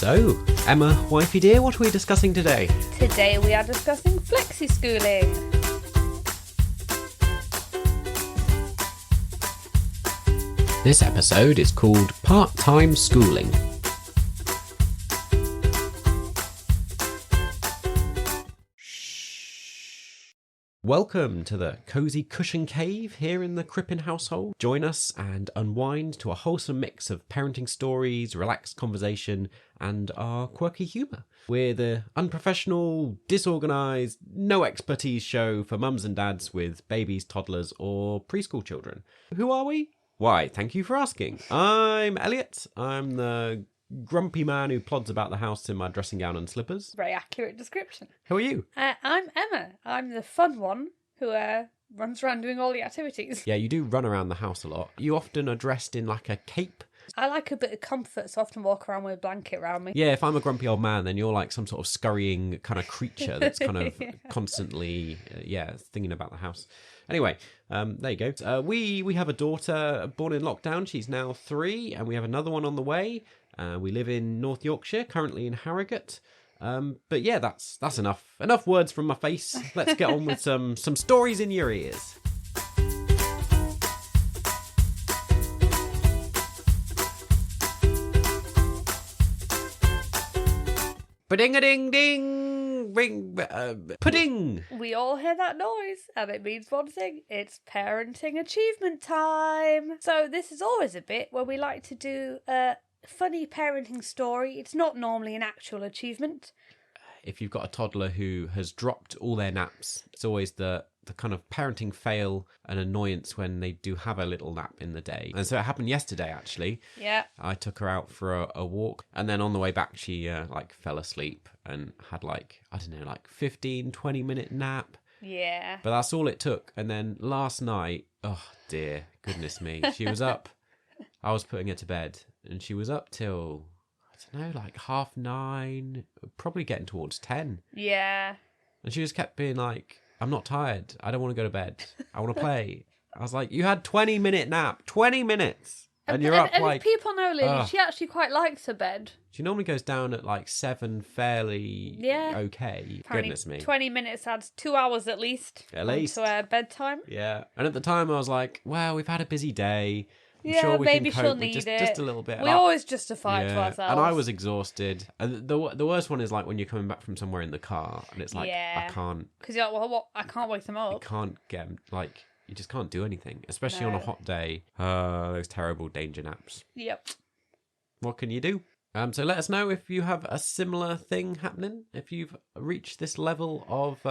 So, Emma, wifey dear, what are we discussing today? Today we are discussing Flexi-Schooling. This episode is called Part-Time Schooling. Welcome to the cosy cushion cave here in the Crippen household. Join us and unwind to a wholesome mix of parenting stories, relaxed conversation, and our quirky humour. We're the unprofessional, disorganised, no expertise show for mums and dads with babies, toddlers, or preschool children. Who are we? Why, thank you for asking. I'm Elliot. I'm the grumpy man who plods about the house in my dressing gown and slippers. Very accurate description. Who are you? I'm Emma. I'm the fun one who runs around doing all the activities. Yeah, you do run around the house a lot. You often are dressed in like a cape. I like a bit of comfort, so I often walk around with a blanket around me. Yeah, if I'm a grumpy old man, then you're like some sort of scurrying kind of creature that's kind of constantly, thinking about the house. Anyway, there you go. We have a daughter born in lockdown. She's now 3, and we have another one on the way. We live in North Yorkshire, currently in Harrogate. But yeah, that's enough. Enough words from my face. Let's get on with some stories in your ears. Ba-ding-a-ding-ding! Ring, pudding! We all hear that noise, and it means one thing. It's parenting achievement time. So this is always a bit where we like to do a funny parenting story. It's not normally an actual achievement. If you've got a toddler who has dropped all their naps, it's always the kind of parenting fail and annoyance when they do have a little nap in the day. And so it happened yesterday, actually. Yeah. I took her out for a walk, and then on the way back, she fell asleep and had 15, 20-minute nap. Yeah. But that's all it took. And then last night, oh dear, goodness me, she was up. I was putting her to bed, and she was up till, 9:30, probably getting towards 10. Yeah. And she just kept being like, I'm not tired. I don't want to go to bed. I want to play. I was like, you had 20-minute nap. 20 minutes. And you're up and people know Lily, she actually quite likes her bed. She normally goes down at 7 fairly okay. Apparently Goodness me. 20 minutes adds 2 hours at least. At least. To her bedtime. Yeah. And at the time I was like, well, we've had a busy day. I'm yeah, sure we maybe can cope she'll with need just a little bit. We always justify it to ourselves. And I was exhausted. And the worst one is when you're coming back from somewhere in the car and it's I can't. Because you're like, well, what? I can't wake them up. You can't get you just can't do anything, especially on a hot day. Those terrible danger naps. Yep. What can you do? So let us know if you have a similar thing happening. If you've reached this level of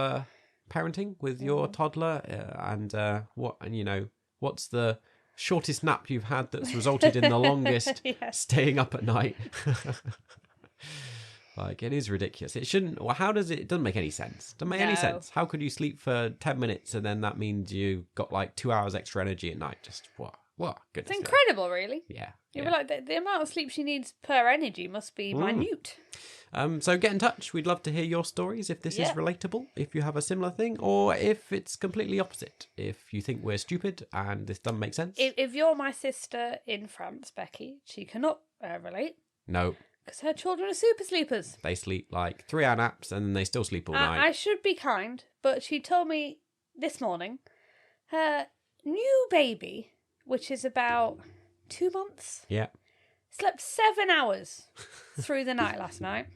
parenting with your toddler, what's the shortest nap you've had that's resulted in the longest staying up at night. It is ridiculous. It shouldn't. Well, it doesn't make any sense. Doesn't make any sense. How could you sleep for 10 minutes and then that means you got 2 hours extra energy at night? Just what? Goodness. It's incredible, really. Yeah. You're like, the amount of sleep she needs per energy must be minute. So get in touch. We'd love to hear your stories if this is relatable, if you have a similar thing, or if it's completely opposite. If you think we're stupid and this doesn't make sense. If you're my sister in France, Becky, she cannot relate. No. Because her children are super sleepers. They sleep 3-hour naps and then they still sleep all night. I should be kind, but she told me this morning her new baby, which is about 2 months, slept 7 hours through the night last night.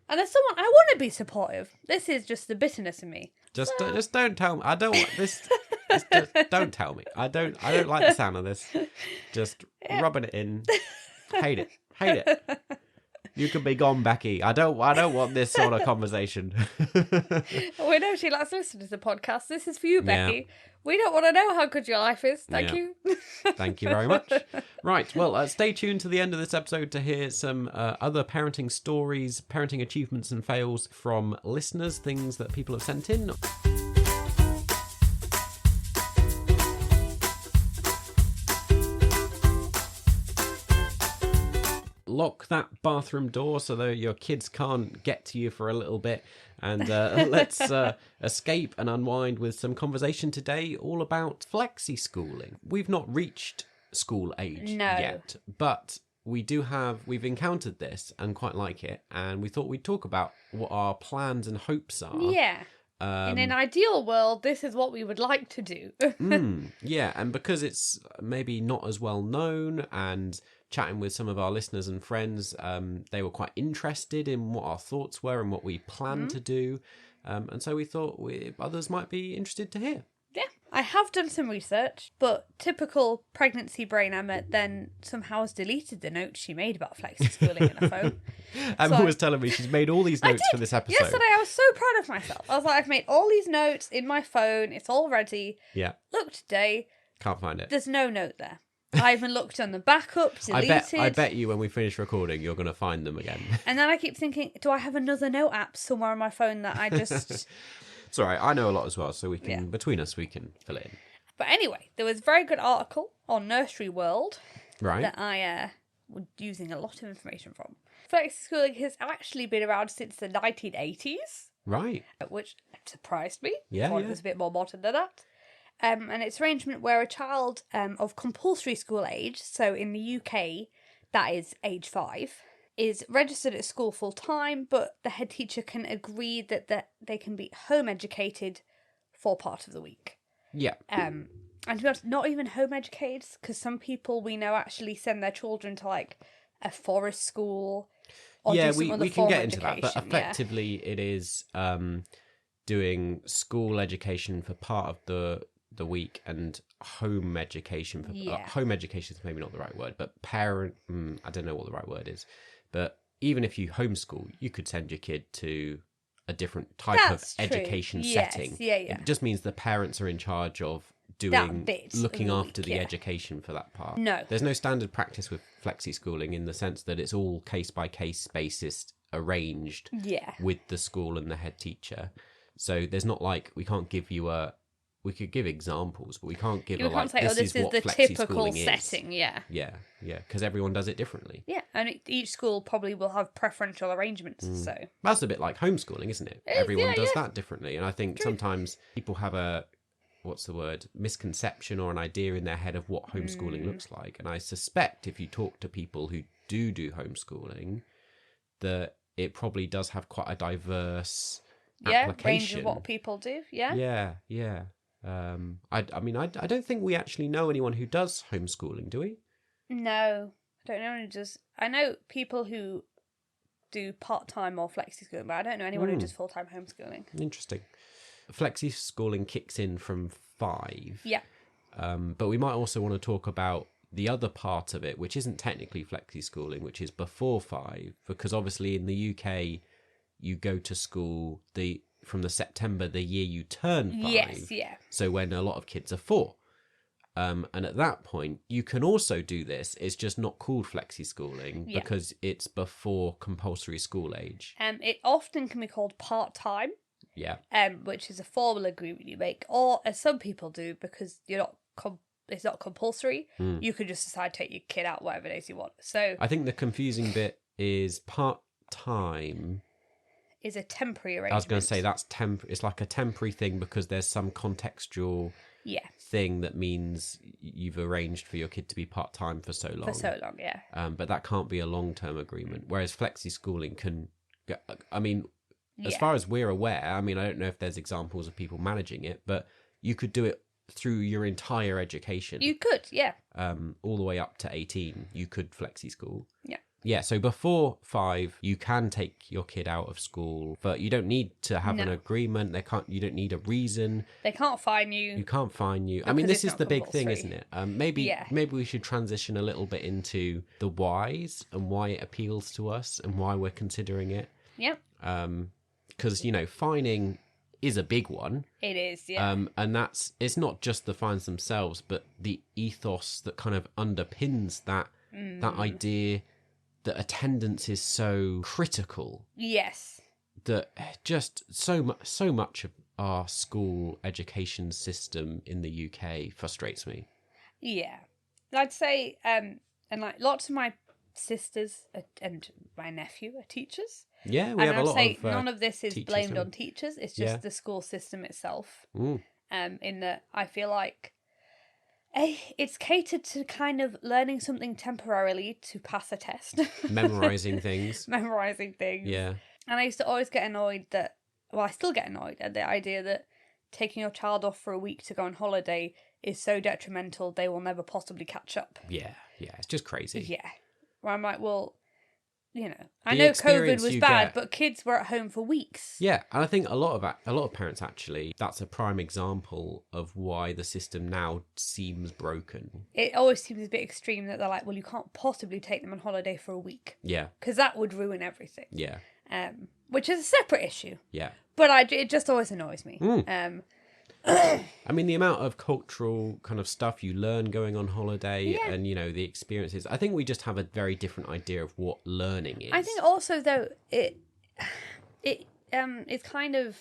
And there's someone, I want to be supportive. This is just the bitterness in me. Just don't tell me. I don't want this. Just don't tell me. I don't like the sound of this. Just rubbing it in. Hate it. You can be gone, Becky. I don't want this sort of conversation. We know she likes to listen to the podcast. This is for you, Becky. Yeah. We don't want to know how good your life is. Thank you. Thank you very much. Right. Well, stay tuned to the end of this episode to hear some other parenting stories, parenting achievements and fails from listeners, things that people have sent in. Lock that bathroom door so that your kids can't get to you for a little bit. And let's escape and unwind with some conversation today all about flexi-schooling. We've not reached school age yet, but we've encountered this and quite like it, and we thought we'd talk about what our plans and hopes are. Yeah. In an ideal world, this is what we would like to do. Yeah, and because it's maybe not as well known, and chatting with some of our listeners and friends, they were quite interested in what our thoughts were and what we plan to do. And so we thought others might be interested to hear. Yeah, I have done some research, but typical pregnancy brain Emma then somehow has deleted the notes she made about flexi-schooling in her phone. Emma was telling me she's made all these notes for this episode. Yesterday I was so proud of myself. I was like, I've made all these notes in my phone. It's all ready. Yeah. Look today. Can't find it. There's no note there. I even looked on the backup, deleted. I bet you when we finish recording, you're going to find them again. And then I keep thinking, do I have another note app somewhere on my phone that I just... It's all right. I know a lot as well, so we can between us we can fill it in. But anyway, there was a very good article on Nursery World that I was using a lot of information from. Flexi-schooling has actually been around since the 1980s. Right. Which surprised me. Yeah, I thought it was a bit more modern than that. And it's an arrangement where a child of compulsory school age, so in the UK, that is age 5, is registered at school full time, but the head teacher can agree that they can be home educated for part of the week. Yeah. And to be honest, not even home educated, because some people we know actually send their children to like a forest school. Or do some other we can form get of into that, but effectively it is doing school education for part of the week and home education for home education is maybe not the right word, but parent I don't know what the right word is, but even if you homeschool, you could send your kid to a different type of education setting. It just means the parents are in charge of looking after the education for that part. No, there's no standard practice with flexi-schooling in the sense that it's all case by case basis arranged with the school and the head teacher. So there's not like we can't give you we could give examples, but we can't give this is what the typical flexi-schooling setting. Yeah, because everyone does it differently. Yeah, and each school probably will have preferential arrangements. So that's a bit like homeschooling, isn't it? Everyone does that differently, and I think sometimes people have a misconception or an idea in their head of what homeschooling looks like. And I suspect if you talk to people who do homeschooling, that it probably does have quite a diverse application. Range of what people do. Yeah. I mean, I don't think we actually know anyone who does homeschooling, do we? No, I don't know anyone who does. I know people who do part-time or flexi-schooling, but I don't know anyone who does full-time homeschooling. Interesting. Flexi-schooling kicks in from 5. Yeah. But we might also want to talk about the other part of it, which isn't technically flexi-schooling, which is before 5, because obviously in the UK, you go to school from the September the year you turn 5. Yes, yeah. So when a lot of kids are 4. And at that point, you can also do this. It's just not called flexi-schooling because it's before compulsory school age. It often can be called part-time. Yeah. Which is a formal agreement you make, or as some people do, because it's not compulsory. You can just decide to take your kid out whatever days you want. So I think the confusing bit is part-time is a temporary arrangement. I was going to say that's it's like a temporary thing because there's some contextual thing that means you've arranged for your kid to be part-time for so long. But that can't be a long-term agreement. Whereas flexi-schooling can, I mean, as far as we're aware, I mean, I don't know if there's examples of people managing it, but you could do it through your entire education. You could, yeah. All the way up to 18, you could flexi-school. Yeah. Yeah, so before 5, you can take your kid out of school, but you don't need to have an agreement. You don't need a reason. They can't fine you. You can't fine you. I mean, this is the big thing, isn't it? Maybe we should transition a little bit into the whys and why it appeals to us and why we're considering it. Yeah. Because, fining is a big one. It is, yeah. And it's not just the fines themselves, but the ethos that kind of underpins that idea that attendance is so critical. Yes. That just so much of our school education system in the UK frustrates me. Yeah. I'd say, and like lots of my sisters and my nephew are teachers. Yeah, we have a lot of none of this is blamed on teachers. It's just the school system itself. In that I feel like It's catered to kind of learning something temporarily to pass a test. Memorising things. Memorising things. Yeah. And I used to always get annoyed that, well, I still get annoyed at the idea that taking your child off for a week to go on holiday is so detrimental they will never possibly catch up. Yeah, it's just crazy. Yeah. Where I'm like, well, I know COVID was bad, but kids were at home for weeks. Yeah, and I think a lot of parents actually, that's a prime example of why the system now seems broken. It always seems a bit extreme that they're like, well, you can't possibly take them on holiday for a week. Yeah. Because that would ruin everything. Yeah. Which is a separate issue. Yeah. But it just always annoys me. I mean, the amount of cultural kind of stuff you learn going on holiday and, the experiences. I think we just have a very different idea of what learning is. I think also, though, it's kind of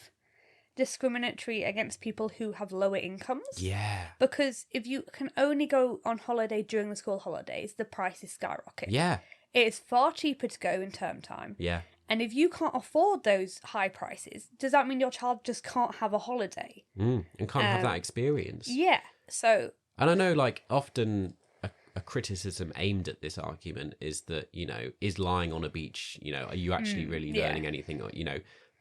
discriminatory against people who have lower incomes. Yeah. Because if you can only go on holiday during the school holidays, the prices skyrocket. Yeah. It is far cheaper to go in term time. Yeah. And if you can't afford those high prices, does that mean your child just can't have a holiday? And can't have that experience. Yeah. So. And I know, like, often a criticism aimed at this argument is that, is lying on a beach, are you actually really learning anything? Or,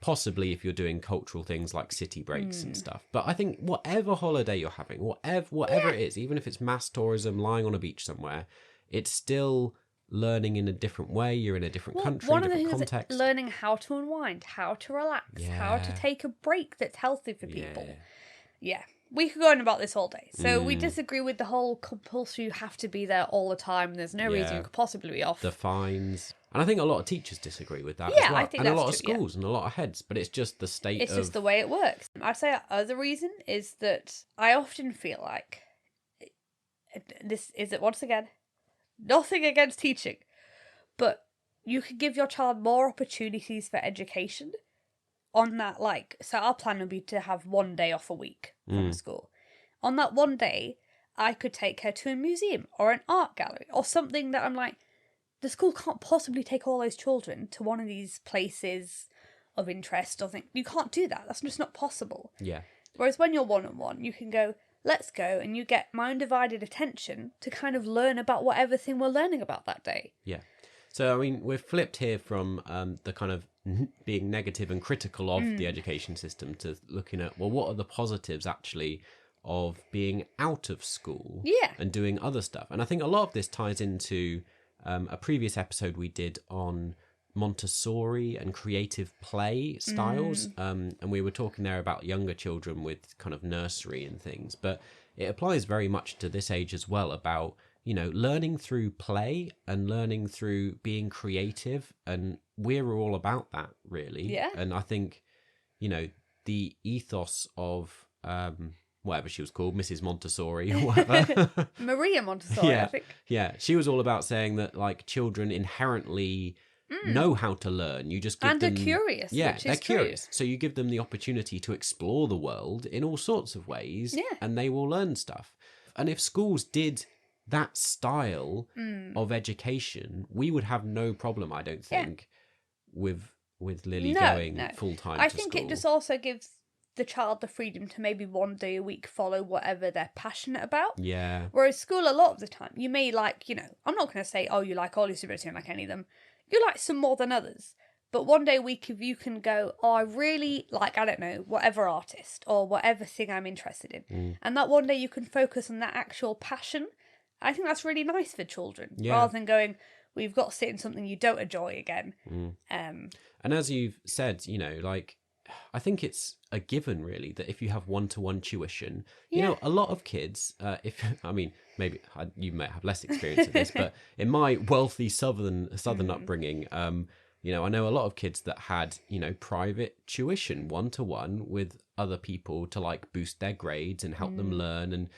possibly if you're doing cultural things like city breaks and stuff. But I think whatever holiday you're having, whatever it is, even if it's mass tourism, lying on a beach somewhere, it's still learning in a different way. You're in a different country, one different of the things context. Is learning how to unwind, how to relax, how to take a break that's healthy for people. Yeah. We could go on about this all day. So we disagree with the whole compulsory, you have to be there all the time. There's no reason you could possibly be off. The fines. And I think a lot of teachers disagree with that as well. I think and that's a lot of true, schools and a lot of heads. But it's just the state It's just the way it works. I'd say our other reason is that I often feel like, this is it once again, nothing against teaching, but you could give your child more opportunities for education on that, so our plan would be to have one day off a week from school. On that one day, I could take her to a museum or an art gallery or something that I'm like, the school can't possibly take all those children to one of these places of interest or think you can't do that. That's just not possible. Yeah. Whereas when you're one-on-one, you can go, let's go, and you get my undivided attention to kind of learn about whatever thing we're learning about that day. Yeah. So, I mean, we've flipped here from the kind of being negative and critical of the education system to looking at, well, what are the positives actually of being out of school and doing other stuff? And I think a lot of this ties into a previous episode we did on Montessori and creative play styles. And we were talking there about younger children with kind of nursery and things. But it applies very much to this age as well about, learning through play and learning through being creative. And we're all about that, really. Yeah. And I think, the ethos of whatever she was called, Mrs. Montessori or whatever. Maria Montessori, I think. Yeah. She was all about saying that, children inherently know how to learn. You just give them... And are curious, Yeah, which they're is curious. So you give them the opportunity to explore the world in all sorts of ways, and they will learn stuff. And if schools did that style of education, we would have no problem, I don't think, with Lily going full-time to I think school. it just also gives the child the freedom to maybe one day a week follow whatever they're passionate about. Yeah. Whereas school, a lot of the time, you may I'm not going to say, oh, you like all your subjects, you don't like any of them. You like some more than others. But one day a week, if you can go, oh, I really like, I don't know, whatever artist or whatever thing I'm interested in. And that one day you can focus on that actual passion. I think that's really nice for children. Rather than going, we've got to sit in something you don't enjoy again. And as you've said, I think it's a given, really, that if you have one-to-one tuition, a lot of kids, maybe you may have less experience of this, but in my wealthy southern upbringing, I know a lot of kids that had, private tuition one-to-one with other people to boost their grades and help them learn. And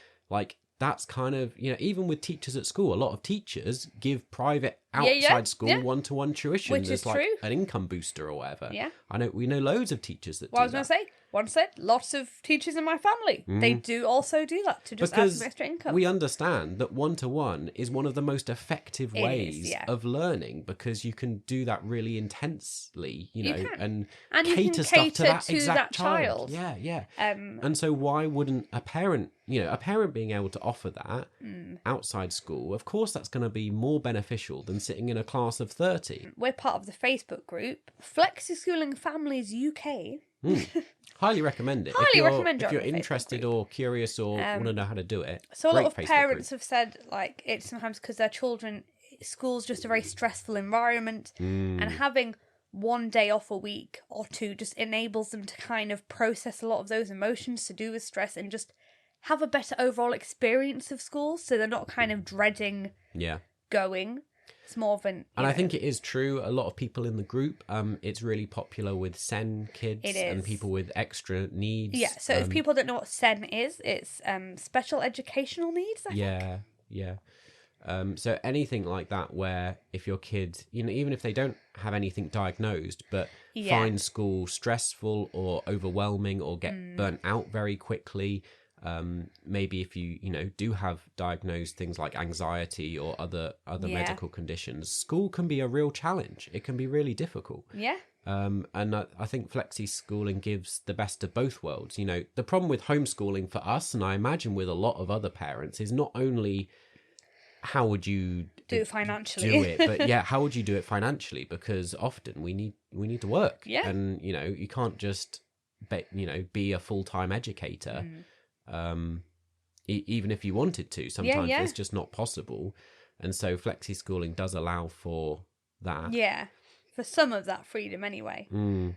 that's kind of, even with teachers at school, a lot of teachers give private outside school one-to-one tuition. Which is true. An income booster or whatever. Yeah. We know loads of teachers that do that. I was going to say, one said, lots of teachers in my family, they do also do that to just add some extra income. We understand that one-to-one is one of the most effective ways of learning, because you can do that really intensely, and cater stuff to that exact child. Yeah. And so why wouldn't a parent being able to offer that outside school, of course that's going to be more beneficial than sitting in a class of 30. We're part of the Facebook group, Flexi-Schooling Families UK. Highly recommend it. If you're interested or curious or want to know how to do it. So a lot of parents have said, like, it's sometimes because their children, school's just a very stressful environment, and having one day off a week or two just enables them to kind of process a lot of those emotions to do with stress and just have a better overall experience of school, so they're not kind of dreading going. It's more of an... And I think it is true. A lot of people in the group, it's really popular with SEN kids and people with extra needs. Yeah, so if people don't know what SEN is, it's special educational needs, I think. Yeah. So anything like that where if your kid, even if they don't have anything diagnosed, but find school stressful or overwhelming or get burnt out very quickly... maybe if you do have diagnosed things like anxiety or other medical conditions, school can be a real challenge. It can be really difficult. And I think Flexi-Schooling gives the best of both worlds. The problem with homeschooling for us, and I imagine with a lot of other parents, is not only how would you do it financially, but how would you do it financially, because often we need to work, and you can't just be a full-time educator. Even if you wanted to, sometimes it's just not possible, and so Flexi-Schooling does allow for that. For some of that freedom anyway. And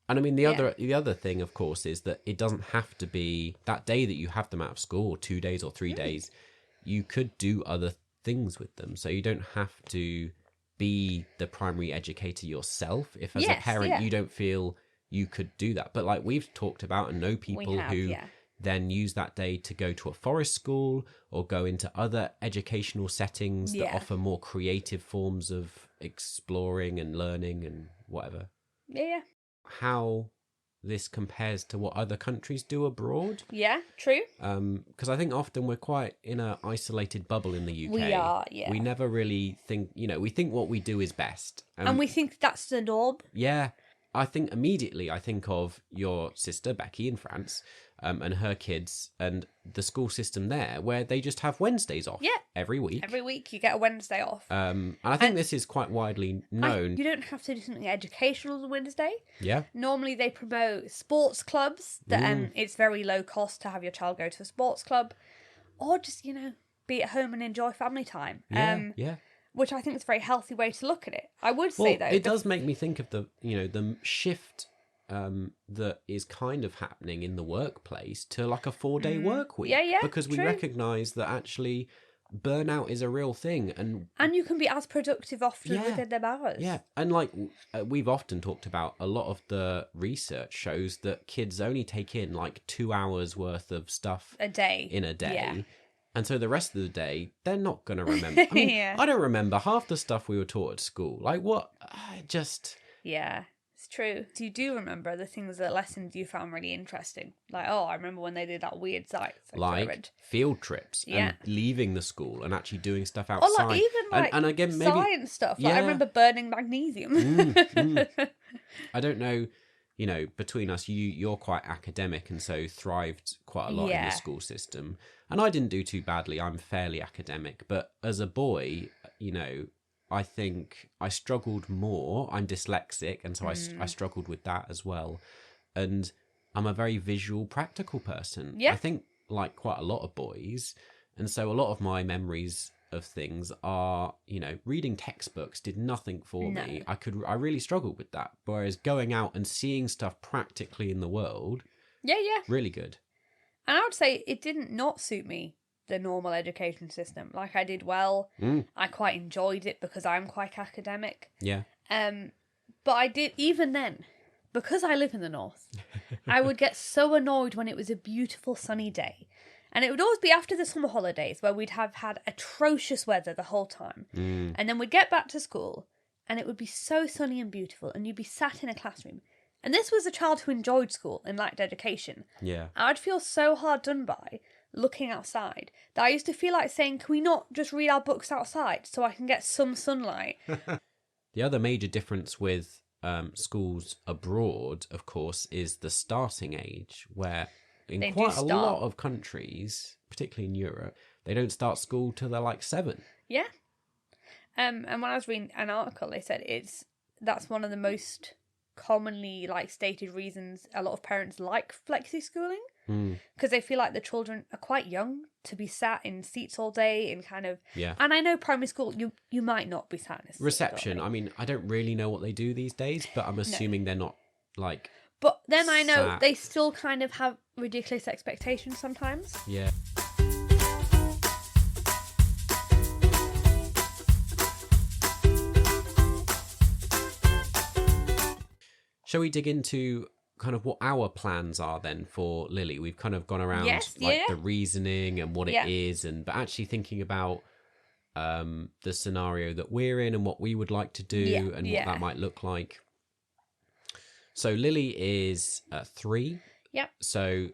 I mean the other thing, of course, is that it doesn't have to be that day that you have them out of school, or 2 days or 3 days. You could do other things with them, so you don't have to be the primary educator yourself if as a parent you don't feel you could do that. But like we've talked about and know people who then use that day to go to a forest school or go into other educational settings that offer more creative forms of exploring and learning and whatever. How this compares to what other countries do abroad. True. Because I think often we're quite in an isolated bubble in the UK. We are, We never really think, we think what we do is best. And we think that's the norm. I think immediately I think of your sister Becky in France, and her kids and the school system there, where they just have Wednesdays off every week. Every week you get a Wednesday off. And I think this is quite widely known. You don't have to do something educational on Wednesday. Yeah. Normally they promote sports clubs that it's very low cost to have your child go to a sports club, or just be at home and enjoy family time. Which I think is a very healthy way to look at it. I would say though, it does make me think of the shift that is kind of happening in the workplace to like a 4-day work week. Because we recognise that actually burnout is a real thing, and you can be as productive often within them hours. And like we've often talked about, a lot of the research shows that kids only take in like 2 hours worth of stuff in a day. Yeah. And so the rest of the day, they're not going to remember. I mean, I don't remember half the stuff we were taught at school. Like what? Yeah, it's true. Do you do remember the things, that lessons you found really interesting? Like, I remember when they did that weird science experiment. Field trips and leaving the school and actually doing stuff outside. Or like even and again, maybe science stuff. Like I remember burning magnesium. I don't know. Between us, you're quite academic and so thrived quite a lot in the school system. And I didn't do too badly. I'm fairly academic. But as a boy, I think I struggled more. I'm dyslexic, and so I struggled with that as well. And I'm a very visual, practical person. I think like quite a lot of boys. And so a lot of my memories of things are, reading textbooks did nothing for me. I really struggled with that. Whereas going out and seeing stuff practically in the world, really good. And I would say it didn't not suit me, the normal education system. Like I did well. I quite enjoyed it because I'm quite academic. But I did, even then, because I live in the north, I would get so annoyed when it was a beautiful sunny day And it would always be after the summer holidays where we'd have had atrocious weather the whole time. And then we'd get back to school and it would be so sunny and beautiful and you'd be sat in a classroom. And this was a child who enjoyed school and liked education. Yeah. I'd feel so hard done by looking outside that I used to feel like saying, can we not just read our books outside so I can get some sunlight? The other major difference with schools abroad, of course, is the starting age, where in quite a lot of countries, particularly in Europe, they don't start school till they're like 7. Yeah. And when I was reading an article, they said that's one of the most commonly stated reasons a lot of parents like flexi-schooling, because they feel like the children are quite young to be sat in seats all day and kind of... Yeah. And I know primary school, you might not be sat in a seat reception. all day. I mean, I don't really know what they do these days, but I'm assuming they're not But then I know sat. they still kind of have ridiculous expectations sometimes. Yeah. Shall we dig into kind of what our plans are then for Lily? We've kind of gone around the reasoning and what it is, but actually thinking about the scenario that we're in and what we would like to do and what that might look like. So Lily is 3. Yep. So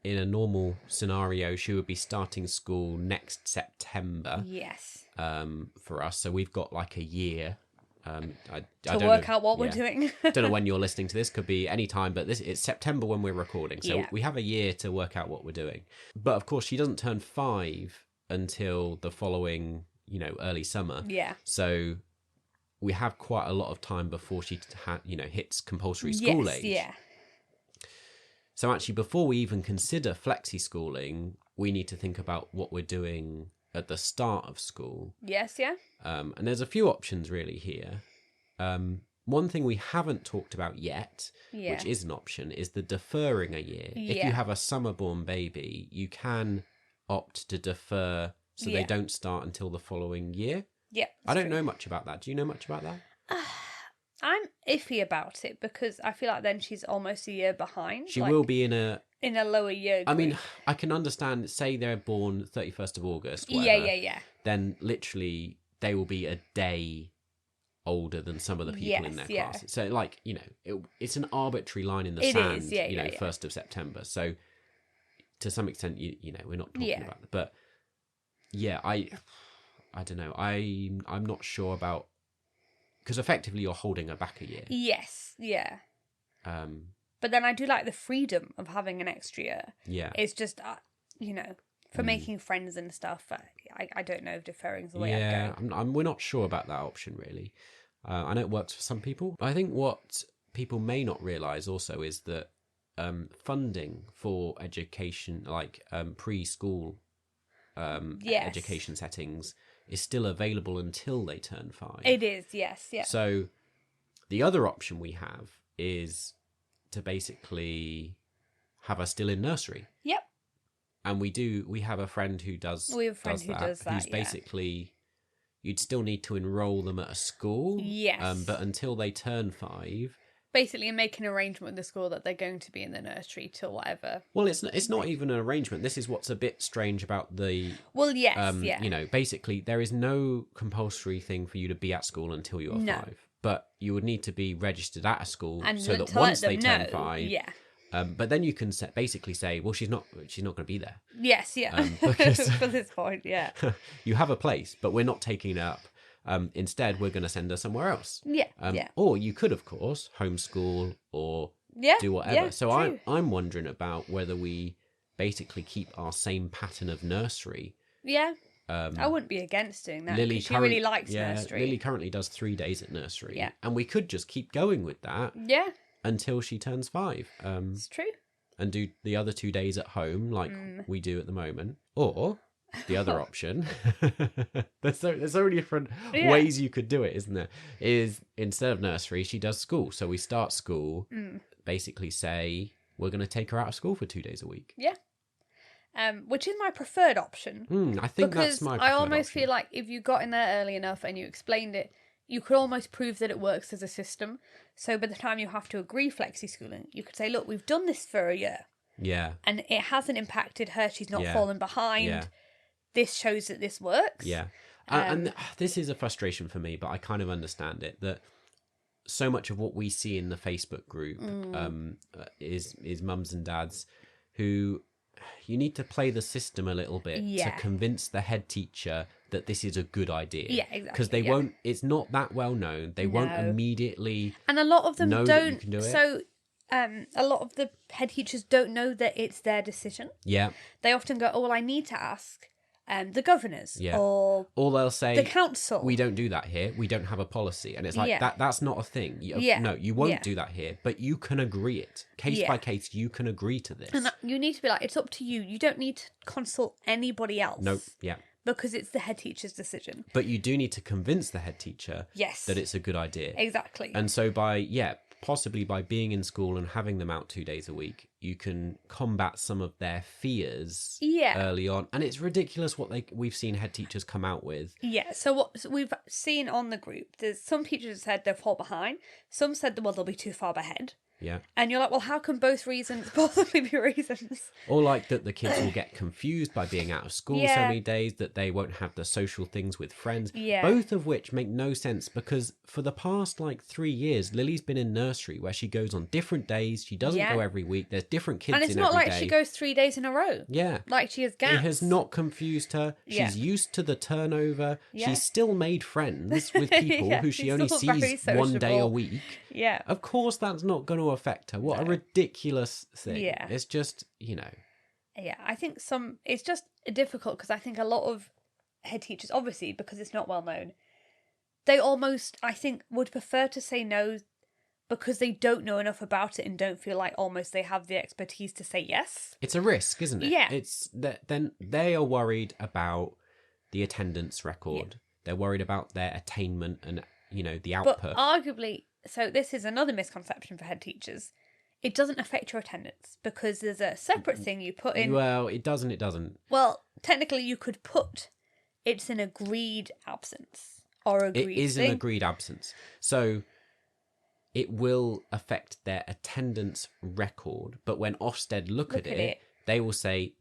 in a normal scenario, she would be starting school next September. Yes. For us. So we've got like a year. I to work out what we're doing. Don't know when you're listening to this. Could be any time, but it's September when we're recording. So we have a year to work out what we're doing. But of course, she doesn't turn 5 until the following, early summer. Yeah. So we have quite a lot of time before she hits compulsory school age. Yeah. So actually, before we even consider flexi-schooling, we need to think about what we're doing at the start of school. Yes, yeah. And there's a few options really here. One thing we haven't talked about yet, which is an option, is the deferring a year. Yeah. If you have a summer-born baby, you can opt to defer so they don't start until the following year. Yeah. I don't know much about that. Do you know much about that? I'm iffy about it because I feel like then she's almost a year behind. She will be in a lower year group. I mean, I can understand, say they're born 31st of August, whatever. Yeah. Then literally they will be a day older than some of the people in their classes. So it's an arbitrary line in the sand, 1st of September. So to some extent, we're not talking about that. But yeah, I don't know. I'm not sure about, because effectively you're holding her back a year. Yes, yeah. But then I do like the freedom of having an extra year. Yeah. It's just, for making friends and stuff, I don't know if deferring's the way I'd go. We're not sure about that option, really. I know it works for some people. But I think what people may not realise also is that funding for education, preschool education settings, is still available until they turn 5. It is, yes, yeah. So the other option we have is to basically have her still in nursery. Yep. And we have a friend who does that. Who's basically, you'd still need to enroll them at a school. Yes. But until they turn 5. Basically make an arrangement with the school that they're going to be in the nursery till whatever. Well, it's not even an arrangement. This is what's a bit strange about the... Well, yes, yeah. Basically, there is no compulsory thing for you to be at school until you are 5. But you would need to be registered at a school so that once they turn 5... Yeah. But then you can basically say, well, she's not going to be there. Yes, yeah. Because for this point, yeah. You have a place, but we're not taking it up. Instead, we're going to send her somewhere else. Yeah, Or you could, of course, homeschool or do whatever. Yeah, so true. I'm wondering about whether we basically keep our same pattern of nursery. Yeah. I wouldn't be against doing that. She really likes nursery. Lily currently does 3 days at nursery. Yeah. And we could just keep going with that. Yeah. Until she turns 5. It's true. And do the other 2 days at home like we do at the moment. Or the other option, there's so many different ways you could do it, isn't there? Is instead of nursery, she does school. So we start school, basically say, we're going to take her out of school for 2 days a week. Yeah. Which is my preferred option. I think that's my preferred option. I almost feel like if you got in there early enough and you explained it, you could almost prove that it works as a system. So by the time you have to agree flexi-schooling, you could say, look, we've done this for a year. Yeah. And it hasn't impacted her. She's not Yeah. fallen behind. Yeah. This shows that this works. Yeah. And this is a frustration for me, but I kind of understand it, that so much of what we see in the Facebook group is mums and dads who, you need to play the system a little bit to convince the head teacher that this is a good idea. Yeah, exactly. Because they won't, it's not that well known. They won't immediately And a lot of them know don't. that you can do it. So a lot of the head teachers don't know that it's their decision. Yeah. They often go, oh, well, I need to ask the governors or they'll say the council. We don't do that here. We don't have a policy. And it's like, that's not a thing. No, you won't do that here, but you can agree it. Case by case, you can agree to this. And you need to be like, it's up to you. You don't need to consult anybody else. Nope. Yeah. Because it's the head teacher's decision. But you do need to convince the head teacher that it's a good idea. Exactly. And so possibly by being in school and having them out 2 days a week, you can combat some of their fears early on. And it's ridiculous what we've seen head teachers come out with. Yeah, so what we've seen on the group, there's some teachers said they'll fall behind. Some said, well, they'll be too far ahead. Yeah. And you're like, well, how can both reasons possibly be reasons? Or like that the kids will get confused by being out of school so many days, that they won't have the social things with friends. Yeah. Both of which make no sense, because for the past 3 years, Lily's been in nursery where she goes on different days. She doesn't go every week. There's different kids in every day. And it's not like she goes 3 days in a row. Yeah. Like she has gaps. It has not confused her. She's used to the turnover. Yeah. She's still made friends with people who she only sees 1 day a week. Yeah. Of course that's not going to affect her. What a ridiculous thing. Yeah. It's just, Yeah, I think it's just difficult, because I think a lot of head teachers, obviously, because it's not well known, they almost, I think, would prefer to say no because they don't know enough about it and don't feel like almost they have the expertise to say yes. It's a risk, isn't it? Yeah. It's that then they are worried about the attendance record. Yeah. They're worried about their attainment and, the output. But arguably, so this is another misconception for head teachers. It doesn't affect your attendance because there's a separate thing you put in. Well, it doesn't. Well, technically you could put it's an agreed absence or agreed It is thing. an agreed absence. So it will affect their attendance record. But when Ofsted look at it, they will say,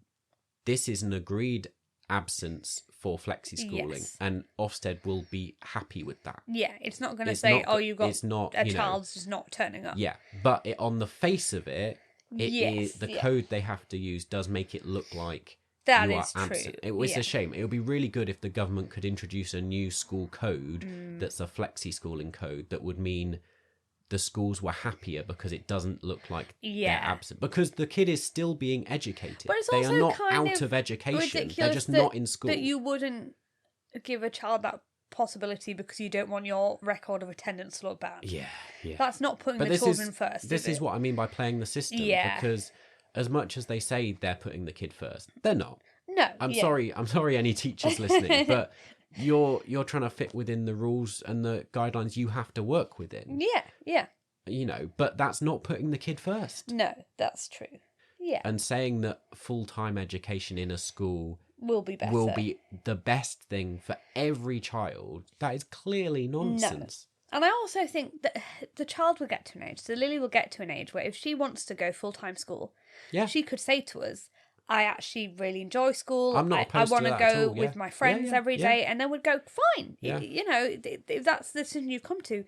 this is an agreed absence for Flexi-Schooling. Yes. And Ofsted will be happy with that. Yeah, it's not going to say, you've got a child's just not turning up. Yeah, but on the face of it, is the code they have to use does make it look like that you is are absent. true. It's a shame. It would be really good if the government could introduce a new school code that's a Flexi-Schooling code that would mean the schools were happier because it doesn't look like they're absent. Because the kid is still being educated. But it's they also are not kind out of education. Ridiculous They're just not in school. That you wouldn't give a child that possibility because you don't want your record of attendance to look bad. Yeah. That's not putting the children first. This is what I mean by playing the system. Yeah. Because as much as they say they're putting the kid first, they're not. No. I'm sorry any teachers listening, but you're trying to fit within the rules and the guidelines you have to work within. Yeah. But that's not putting the kid first. No, that's true. Yeah. And saying that full-time education in a school will be better. Will be the best thing for every child. That is clearly nonsense. No. And I also think that the child will get to an age, so Lily will get to an age where if she wants to go full-time school, she could say to us, I actually really enjoy school. I'm not opposed I want to to that go at all. with my friends every day, and then we'd go, fine. Yeah. If that's the decision you've come to,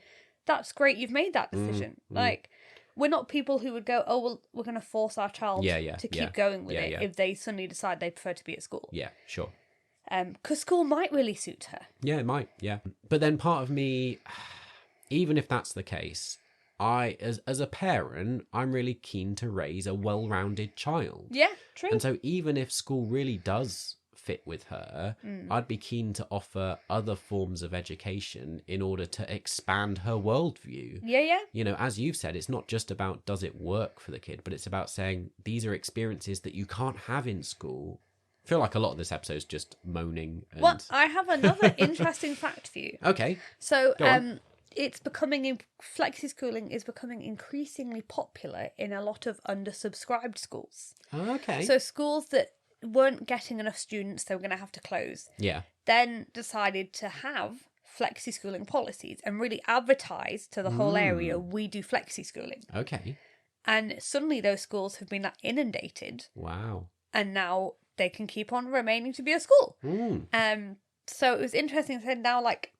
that's great. You've made that decision. We're not people who would go, oh, well, we're going to force our child to keep going with it if they suddenly decide they prefer to be at school. Yeah, sure. Because school might really suit her. Yeah, it might, yeah. But then part of me, even if that's the case, as a parent, I'm really keen to raise a well-rounded child. Yeah, true. And so even if school really does fit with her, I'd be keen to offer other forms of education in order to expand her worldview. Yeah. As you've said, it's not just about does it work for the kid, but it's about saying these are experiences that you can't have in school. I feel like a lot of this episode is just moaning. Well, I have another interesting fact for you. Okay. So, Flexi-Schooling is becoming increasingly popular in a lot of undersubscribed schools. Okay. So schools that weren't getting enough students, they were going to have to close. Yeah. Then decided to have Flexi-Schooling policies and really advertise to the whole area, we do Flexi-Schooling. Okay. And suddenly those schools have been like inundated. Wow. And now they can keep on remaining to be a school. So it was interesting to say now, like,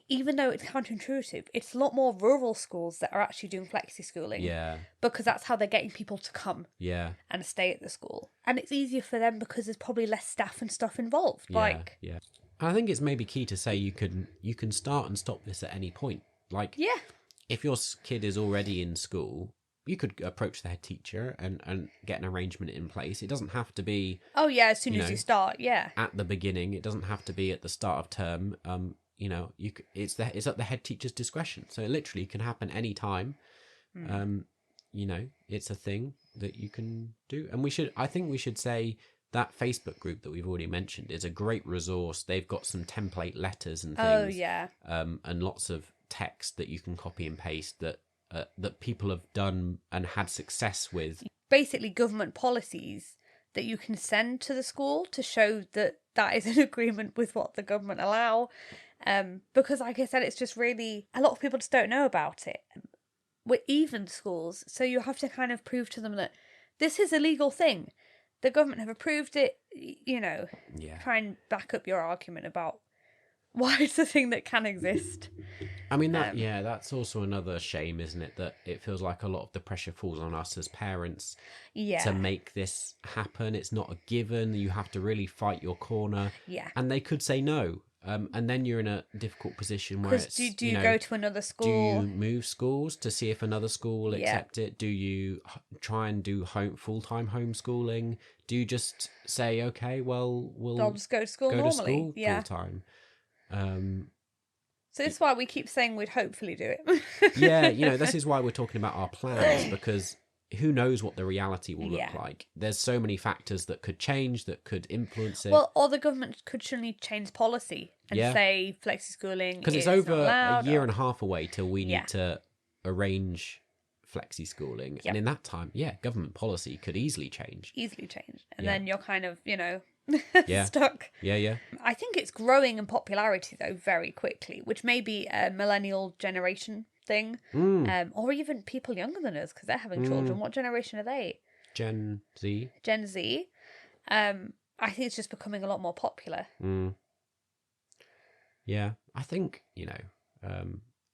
even though it's counterintuitive, it's a lot more rural schools that are actually doing flexi-schooling. Yeah. Because that's how they're getting people to come. Yeah. And stay at the school. And it's easier for them because there's probably less staff and stuff involved. Yeah. Yeah. I think it's maybe key to say you can start and stop this at any point. Like, yeah. If your kid is already in school, you could approach the head teacher and get an arrangement in place. It doesn't have to be... Oh, yeah, as soon as you start, yeah. At the beginning. It doesn't have to be at the start of term. It's at the head teacher's discretion. So it literally can happen any time. It's a thing that you can do. And I think we should say that Facebook group that we've already mentioned is a great resource. They've got some template letters and things. Oh, yeah. And lots of text that you can copy and paste that people have done and had success with. Basically government policies that you can send to the school to show that is in agreement with what the government allow. Because like I said, it's just really, a lot of people just don't know about it. With even schools, so you have to kind of prove to them that this is a legal thing. The government have approved it, Try and back up your argument about why it's a thing that can exist. I mean, that's also another shame, isn't it? That it feels like a lot of the pressure falls on us as parents to make this happen. It's not a given. You have to really fight your corner. Yeah. And they could say no. And then you're in a difficult position where it's, do you go to another school? Do you move schools to see if another school will accept it? Do you try and do full-time homeschooling? Do you just say, okay, well, I'll just go to school normally. Full-time? So this is why we keep saying we'd hopefully do it. This is why we're talking about our plans, because who knows what the reality will look like. There's so many factors that could change, that could influence it. Well, or the government could suddenly change policy and say flexi-schooling because it's over a year and a half away till we need to arrange flexi-schooling. And in that time, government policy could easily change. And then you're kind of, stuck. Yeah. I think it's growing in popularity, though, very quickly, which may be a millennial generation thing, or even people younger than us because they're having children. What generation are they? Gen Z. I think it's just becoming a lot more popular. Yeah, I think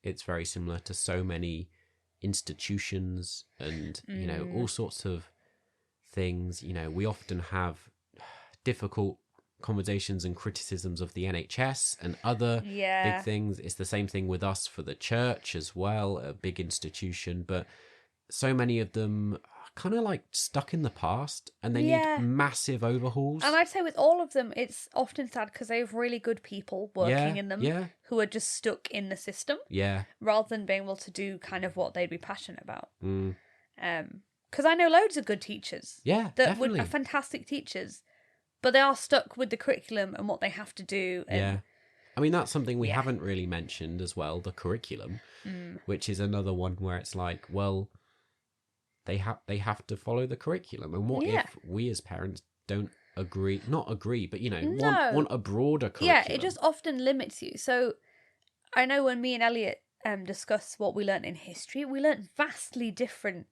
it's very similar to so many institutions and all sorts of things. We often have difficult conversations and criticisms of the NHS and other big things. It's the same thing with us for the church as well, a big institution, but so many of them are kind of like stuck in the past and they need massive overhauls. And I'd say with all of them, it's often sad because they have really good people working in them who are just stuck in the system rather than being able to do kind of what they'd be passionate about. Because I know loads of good teachers that are fantastic teachers, but they are stuck with the curriculum and what they have to do. And, I mean, that's something we haven't really mentioned as well, the curriculum, which is another one where it's like, well, they have to follow the curriculum. And what if we as parents don't not agree, but, want a broader curriculum? Yeah, it just often limits you. So I know when me and Elliot discuss what we learnt in history, we learnt vastly different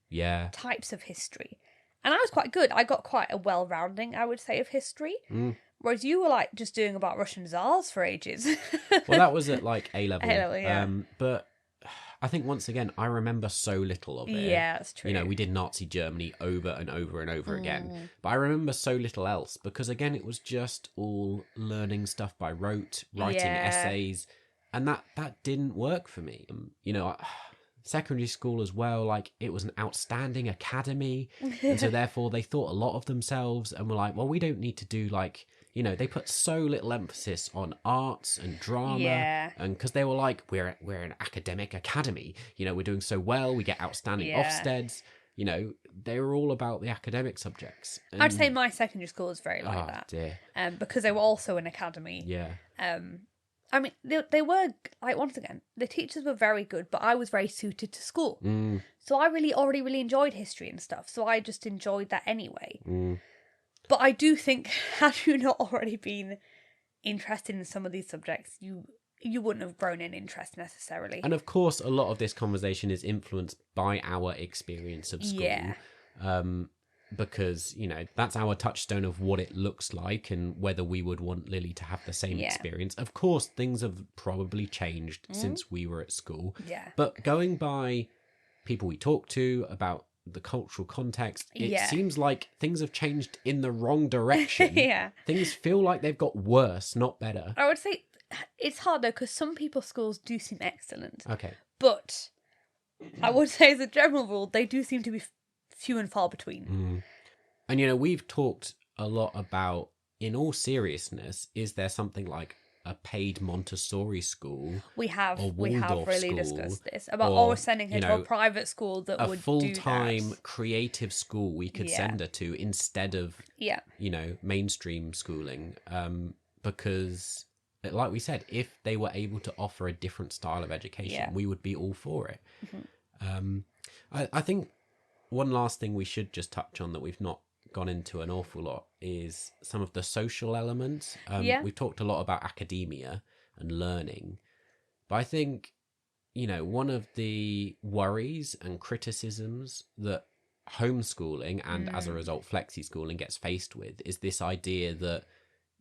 types of history. And I was quite good. I got quite a well-rounding, I would say, of history. Whereas you were like just doing about Russian Tsars for ages. Well, that was at like A-level. A-level, but I think once again, I remember so little of it. Yeah, that's true. We did Nazi Germany over and over and over again. But I remember so little else because, again, it was just all learning stuff by rote, writing essays. And that didn't work for me. Secondary school as well, like it was an outstanding academy. And so therefore they thought a lot of themselves and were like, well, we don't need to do like, they put so little emphasis on arts and drama. Yeah. And because they were like, we're an academic academy, we're doing so well, we get outstanding Ofsteds. They were all about the academic subjects. And I'd say my secondary school was very like that. Dear. Because they were also an academy. Yeah. I mean, they were, like, once again, the teachers were very good, but I was very suited to school. So I already really enjoyed history and stuff, so I just enjoyed that anyway. But I do think, had you not already been interested in some of these subjects, you you wouldn't have grown in interest necessarily. And of course, a lot of this conversation is influenced by our experience of school. Yeah. Because, you know, that's our touchstone of what it looks like and whether we would want Lily to have the same experience. Of course, things have probably changed since we were at school. Yeah. But going by people we talk to about the cultural context, it seems like things have changed in the wrong direction. Yeah. Things feel like they've got worse, not better. I would say it's hard though, because some people's schools do seem excellent. Okay. But I would say as a general rule, they do seem to be few and far between. And, you know, we've talked a lot about, in all seriousness, is there something like a paid Montessori school? We have really discussed this about or sending her to a private school that would do that. A full-time creative school we could send her to instead of, you know, mainstream schooling. Because, like we said, if they were able to offer a different style of education, we would be all for it. I think one last thing we should just touch on that we've not gone into an awful lot is some of the social elements. We've talked a lot about academia and learning, but I think, you know, one of the worries and criticisms that homeschooling and as a result flexi-schooling gets faced with is this idea that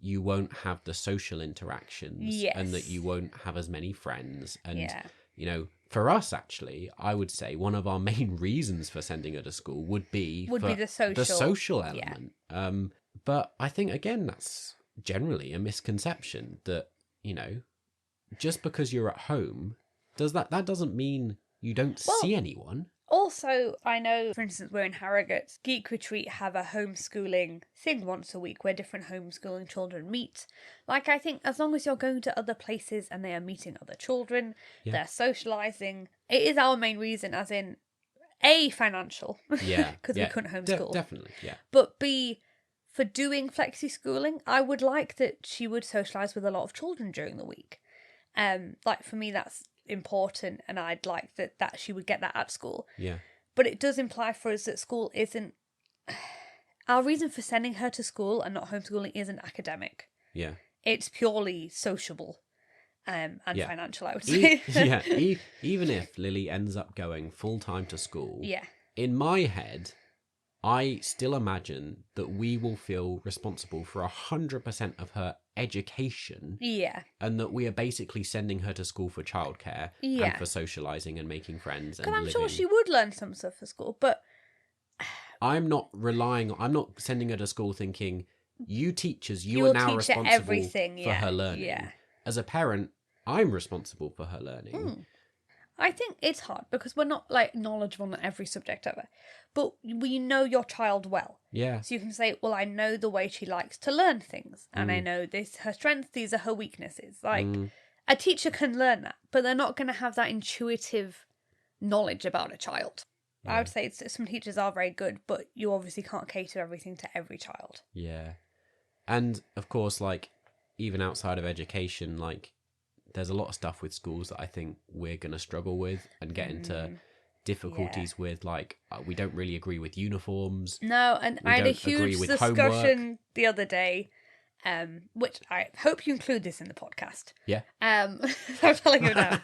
you won't have the social interactions and that you won't have as many friends. And, you know, for us, actually, I would say one of our main reasons for sending her to school would be the social element. But I think, again, that's generally a misconception that, you know, just because you're at home, that doesn't mean you don't see anyone. Also, I know, for instance, we're in Harrogate. Geek Retreat have a homeschooling thing once a week where different homeschooling children meet. Like, I think as long as you're going to other places and they are meeting other children, they're socialising, it is our main reason, as in, A, financial. Yeah. Because we couldn't homeschool. Definitely, yeah. But B, for doing flexi-schooling, I would like that she would socialise with a lot of children during the week. Like, for me, that's important, and I'd like that she would get that at school. Yeah. But it does imply for us that school isn't... Our reason for sending her to school and not homeschooling isn't academic. Yeah. It's purely sociable and financial, I would say. Even if Lily ends up going full-time to school, yeah, in my head, I still imagine that we will feel responsible for 100% of her education. Yeah. And that we are basically sending her to school for childcare and for socialising and making friends. And I'm sure she would learn some stuff for school, but... I'm not sending her to school thinking, you teachers, you are now responsible for her learning. Yeah. As a parent, I'm responsible for her learning. I think it's hard because we're not like knowledgeable on every subject ever, but we know your child well. Yeah. So you can say, well, I know the way she likes to learn things, and I know this her strengths, these are her weaknesses. Like a teacher can learn that, but they're not going to have that intuitive knowledge about a child. Yeah. I would say some teachers are very good, but you obviously can't cater everything to every child. Yeah. And of course, like even outside of education, like there's a lot of stuff with schools that I think we're going to struggle with and get into difficulties with. Like, we don't really agree with uniforms. No, and I had a huge discussion the other day, which I hope you include this in the podcast. Yeah. I'm telling you now.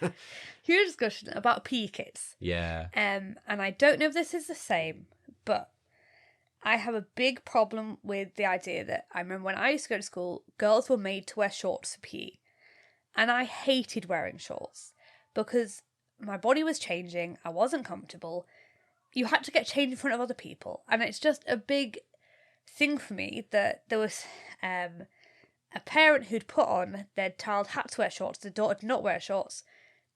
Huge discussion about PE kits. Yeah. And I don't know if this is the same, but I have a big problem with the idea that I remember when I used to go to school, girls were made to wear shorts for PE. And I hated wearing shorts because my body was changing. I wasn't comfortable. You had to get changed in front of other people. And it's just a big thing for me that there was a parent who'd put on their child had to wear shorts. The daughter did not wear shorts.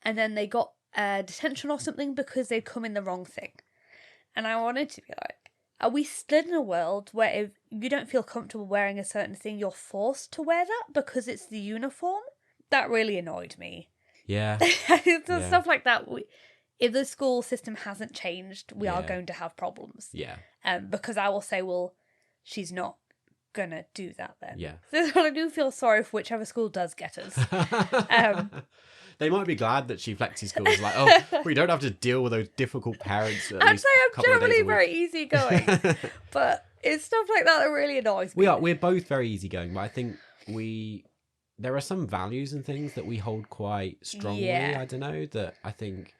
And then they got detention or something because they'd come in the wrong thing. And I wanted to be like, are we still in a world where if you don't feel comfortable wearing a certain thing, you're forced to wear that because it's the uniform? That really annoyed me. Yeah. Stuff like that. If the school system hasn't changed, we are going to have problems. Yeah. Because I will say, well, she's not going to do that then. Yeah. So I do feel sorry for whichever school does get us. They might be glad that she flexi schools like, oh, we don't have to deal with those difficult parents. I'd say I'm generally very easygoing. But it's stuff like that that really annoys me. We're both very easygoing, but I think we there are some values and things that we hold quite strongly. Yeah. I don't know, that I think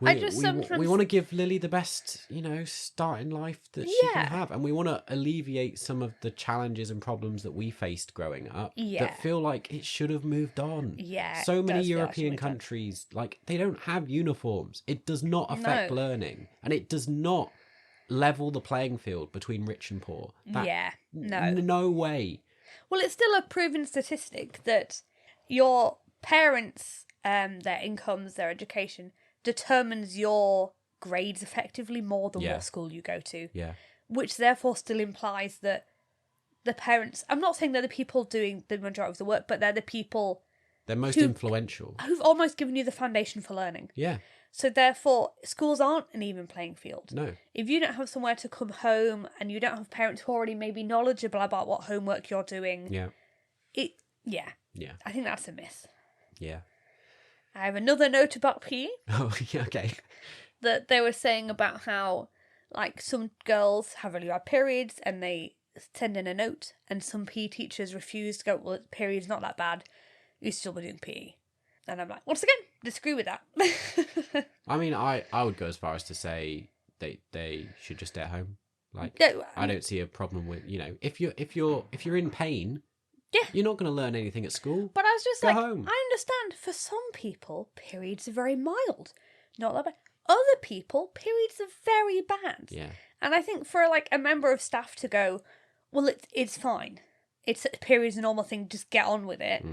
I just we sometimes want to give Lily the best, start in life that she can have. And we want to alleviate some of the challenges and problems that we faced growing up that feel like it should have moved on. Yeah. So many European countries, like, they don't have uniforms. It does not affect learning. And it does not level the playing field between rich and poor. No way. Well, it's still a proven statistic that your parents, their incomes, their education determines your grades effectively more than what school you go to. Yeah. Which therefore still implies that the parents, I'm not saying they're the people doing the majority of the work, but they're the people... They're most influential. Who've almost given you the foundation for learning. Yeah. So therefore, schools aren't an even playing field. No. If you don't have somewhere to come home and you don't have parents who are already maybe knowledgeable about what homework you're doing... Yeah. Yeah. I think that's a myth. Yeah. I have another note about PE. Oh, yeah, okay. That they were saying about how, like, some girls have really bad periods and they send in a note, and some PE teachers refuse to go, well, period's not that bad, you still be doing PE. And I'm like, once again, disagree with that. I mean, I would go as far as to say they should just stay at home. Like, No, I don't see a problem with, if you're in pain, you're not going to learn anything at school. But I was just go like, home. I understand for some people, periods are very mild. Not that bad. Other people, periods are very bad. Yeah. And I think for, like, a member of staff to go, well, it's fine. Periods a normal thing, just get on with it.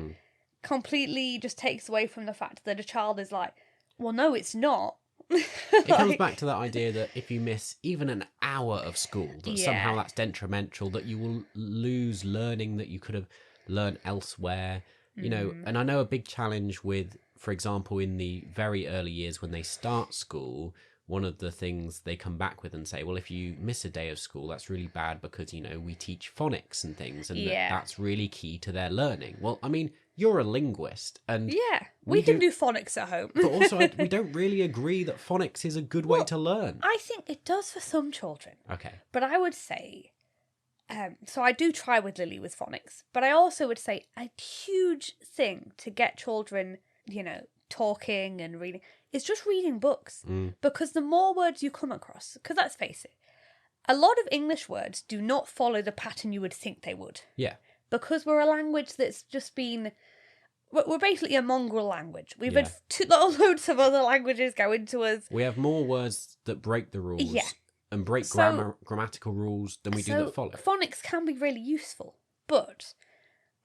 Completely just takes away from the fact that a child is like, well, no, it's not. It comes back to that idea that if you miss even an hour of school, that somehow that's detrimental, that you will lose learning that you could have learned elsewhere. And I know a big challenge with, for example, in the very early years when they start school, one of the things they come back with and say, well, if you miss a day of school, that's really bad because, we teach phonics and things, and that's really key to their learning. Well, I mean, you're a linguist, and we can do phonics at home. But also, we don't really agree that phonics is a good way to learn. I think it does for some children. Okay. But I would say, so I do try with Lily with phonics, but I also would say a huge thing to get children, talking and reading is just reading books. Because the more words you come across, because let's face it, a lot of English words do not follow the pattern you would think they would. Yeah. Because we're a language that's just been... We're basically a mongrel language. We've had loads of other languages go into us. We have more words that break the rules and break grammatical rules than we do that follow. Phonics can be really useful, but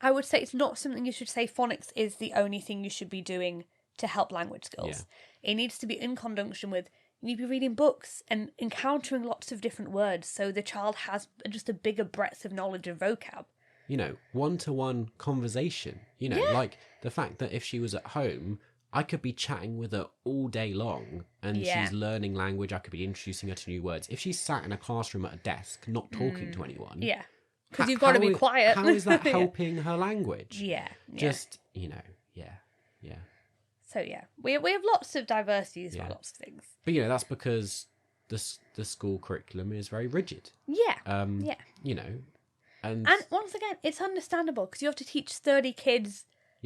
I would say it's not something you should say phonics is the only thing you should be doing to help language skills. It needs to be in conjunction with, you need to be reading books and encountering lots of different words so the child has just a bigger breadth of knowledge and vocab. One-to-one conversation, like the fact that if she was at home, I could be chatting with her all day long and she's learning language. I could be introducing her to new words. If she's sat in a classroom at a desk, not talking to anyone. Yeah. Because you've got to be quiet. How is that helping her language? Yeah. Just, So, we have lots of diversities about lots of things. But, that's because the school curriculum is very rigid. Yeah. And once again, it's understandable because you have to teach 30 kids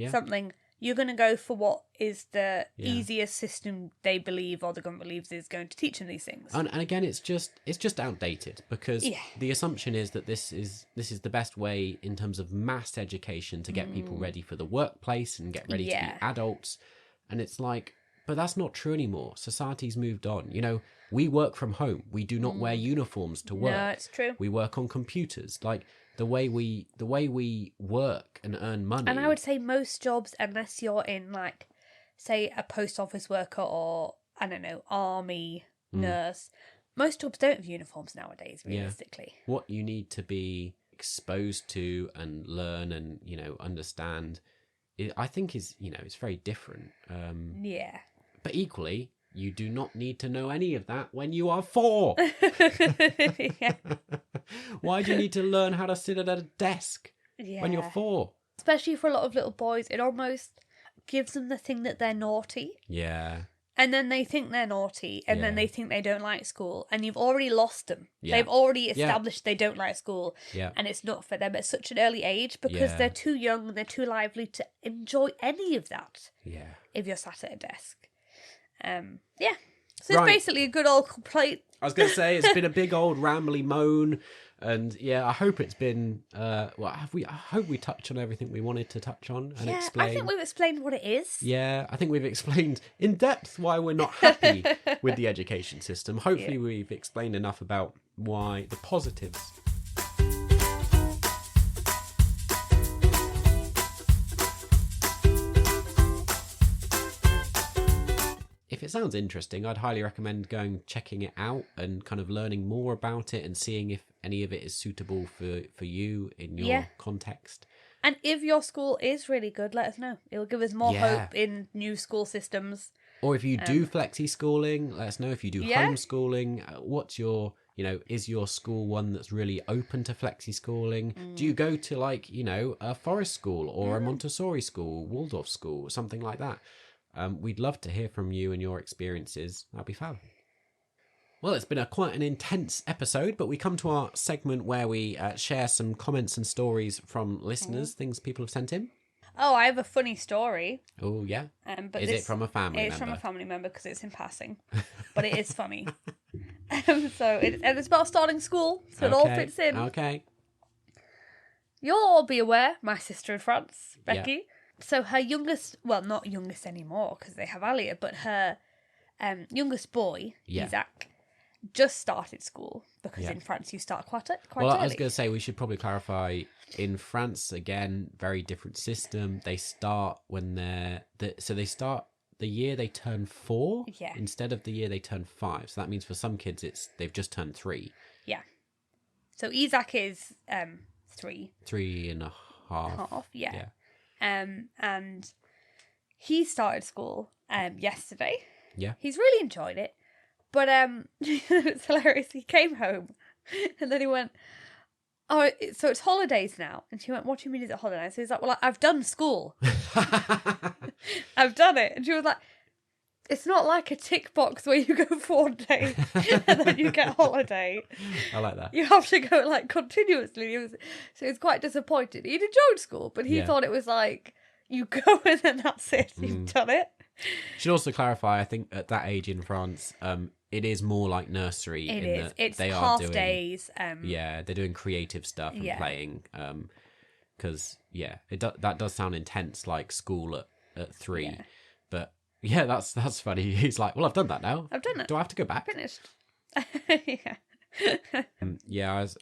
something. You're going to go for what is the easiest system they believe or the government believes is going to teach them these things. And again, it's just outdated because the assumption is that this is the best way in terms of mass education to get people ready for the workplace and get ready to be adults. And it's like, but that's not true anymore. Society's moved on. We work from home. We do not wear uniforms to work. No, it's true. We work on computers. Like, the way we work and earn money. And I would say most jobs, unless you're in, like, say, a post office worker or, I don't know, army, nurse, most jobs don't have uniforms nowadays, realistically. What you need to be exposed to and learn and, understand, I think is, it's very different. But equally, you do not need to know any of that when you are 4. Why do you need to learn how to sit at a desk when you're 4? Especially for a lot of little boys, it almost gives them the thing that they're naughty. Yeah. and then they think they're naughty, and then they think they don't like school, and you've already lost them. Yeah. They've already established they don't like school, Yeah. and it's not for them at such an early age because they're too young and they're too lively to enjoy any of that. Yeah. If you're sat at a desk. So it's basically a good old complaint. I was going to say, it's been a big old rambly moan. And I hope it's been, I hope we touched on everything we wanted to touch on and explain. I think we've explained what it is. Yeah, I think we've explained in depth why we're not happy with the education system. Hopefully we've explained enough about why the positives. If it sounds interesting, I'd highly recommend checking it out and kind of learning more about it and seeing if any of it is suitable for you in your context. And if your school is really good, let us know. It'll give us more hope in new school systems. Or if you do Flexi-Schooling, let us know. If you do homeschooling, what's your, is your school one that's really open to Flexi-Schooling? Do you go to a forest school or a Montessori school, Waldorf school, something like that? We'd love to hear from you and your experiences. That'd be fab. Well, it's been quite an intense episode, but we come to our segment where we share some comments and stories from listeners, things people have sent in. Oh, I have a funny story. Oh, yeah? But is it from a family member? It's from a family member because it's in passing, but it is funny. It's about starting school, so it all fits in. Okay. You'll all be aware, my sister in France, Becky, so her youngest, well, not youngest anymore because they have Elliot, but her youngest boy, Isaac, just started school because in France you start quite early. I was going to say we should probably clarify, in France, again, very different system. They start when they start the year they turn 4 instead of the year they turn 5. So that means for some kids they've just turned 3. Yeah. So Isaac is 3. 3.5. Yeah. And he started school yesterday. Yeah. He's really enjoyed it. But it's hilarious. He came home and then he went, "Oh, so it's holidays now." And she went, "What do you mean is it holidays?" So he's like, "Well, I've done school. I've done it." And she was like, "It's not like a tick box where you go 4 days and then you get holiday. I like that. You have to go continuously." So he was quite disappointed. He'd enjoyed school, but he thought it was like, you go and then that's it. You've done it. Should also clarify, I think at that age in France, it is more like nursery. It's they half are doing, days. They're doing creative stuff and playing. Because that does sound intense, like school at 3. Yeah. But yeah, that's funny. He's like, "Well, I've done that now. I've done it. Do I have to go back?" Finished.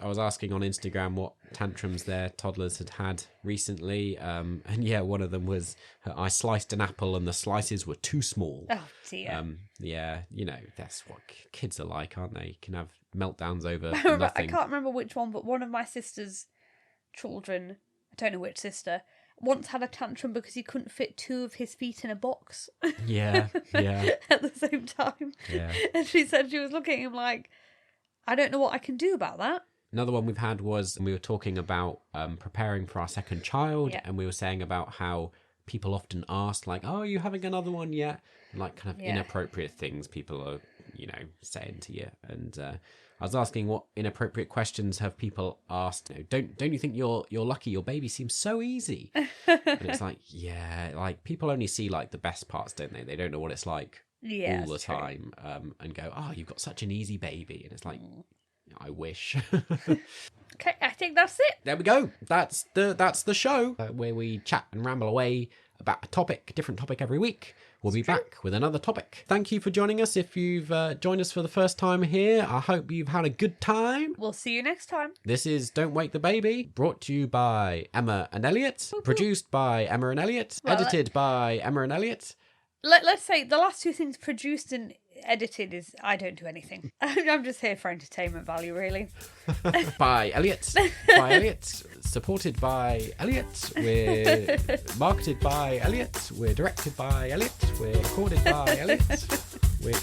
I was asking on Instagram what tantrums their toddlers had recently, and one of them was, "I sliced an apple and the slices were too small." Oh dear. That's what kids are like, aren't they? You can have meltdowns over I nothing. can't remember which one, but one of my sister's children, I don't know which sister, once had a tantrum because he couldn't fit 2 of his feet in a box. Yeah. At the same time. Yeah. And she said she was looking at him like, "I don't know what I can do about that." Another one we've had was, we were talking about preparing for our second child, and we were saying about how people often ask, like, "Oh, are you having another one yet?" And like kind of inappropriate things people are, saying to you. And I was asking, what inappropriate questions have people asked? Don't you think you're lucky? Your baby seems so easy. And it's like, people only see like the best parts, don't they? They don't know what it's like all the time, and go, "Oh, you've got such an easy baby," and it's like, I wish. Okay, I think that's it. There we go. That's the show where we chat and ramble away about a different topic every week. We'll be back with another topic. Thank you for joining us. If you've joined us for the first time here, I hope you've had a good time. We'll see you next time. This is Don't Wake the Baby, brought to you by Emma and Elliot, produced by Emma and Elliot, edited by Emma and Elliot. Let's say the last 2 things, produced and edited, is I don't do anything. I'm just here for entertainment value, really. By Elliot. Supported by Elliot. We're marketed by Elliot. We're directed by Elliot. We're recorded by Elliot. We're